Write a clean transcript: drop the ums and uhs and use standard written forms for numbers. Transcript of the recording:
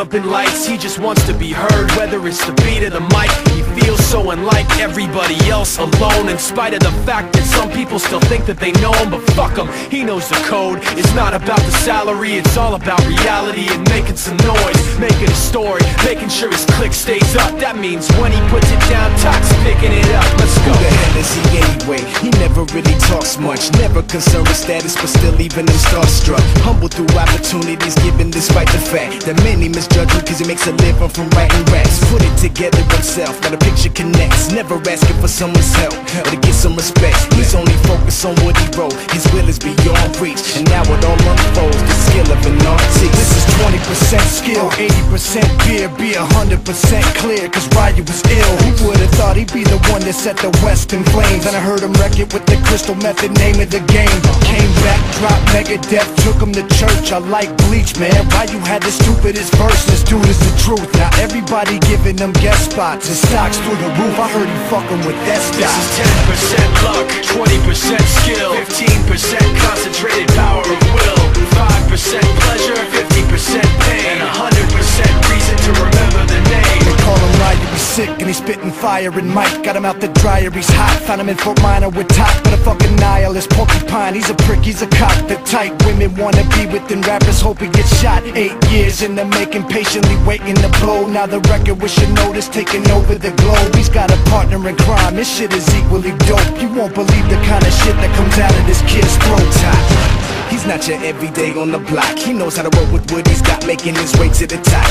jumping lights. He just wants to be heard, whether it's the beat of the mic. He feels so unlike everybody else, alone, in spite of the fact that some people still think that they know him. But fuck him, he knows the code. It's not about the salary, it's all about reality and making some noise, making a story, making sure his click stays up. That means when he puts it down, Tox picking it up. Let's go. Who the hell is he anyway? He never really talks much, never concerned with status, but still leaving him starstruck. Humble through opportunities given despite the fact that many misjudge him cause he makes a living from writing raps. Put it together himself, now the picture connects, never asking for someone's help or to get some respect. He's only focused on what he wrote, his will is beyond reach, and now it all unfolds, the skill of an artist. This is 20% skill, 80% beer, be 100% clear, cause Ryu was ill. Who would've thought he'd be the one that set the West in flames? And I heard him wreck it with the Crystal Method, name of the game. Came back, dropped Megadeth, took him to church. I like Bleach, man, Ryu had the stupidest verse. This dude is the truth. Now everybody giving them guest spots, his stocks through the roof. I heard he fucking with that stock. This is 10% luck, 20% skill, 15% concentrated power of will, 5% pleasure, 50% pain, and 100% reason to remember the name. They call him Ryu, he's sick and he's spitting fire. And Mike got him out the dryer, he's hot. Found him in Fort Minor with top, but a fucking nihilist porcupine. He's a prick, he's a cock. The type women wanna be within, rappers hope he gets shot. 8 years in the making, patiently waiting to blow. Now the record with your notice taking over the globe. He's got a partner in crime, this shit is equally dope. You won't believe the kind of shit that comes out of this kid's throat. He's not your everyday on the block, he knows how to roll with what he's got, making his way to the top.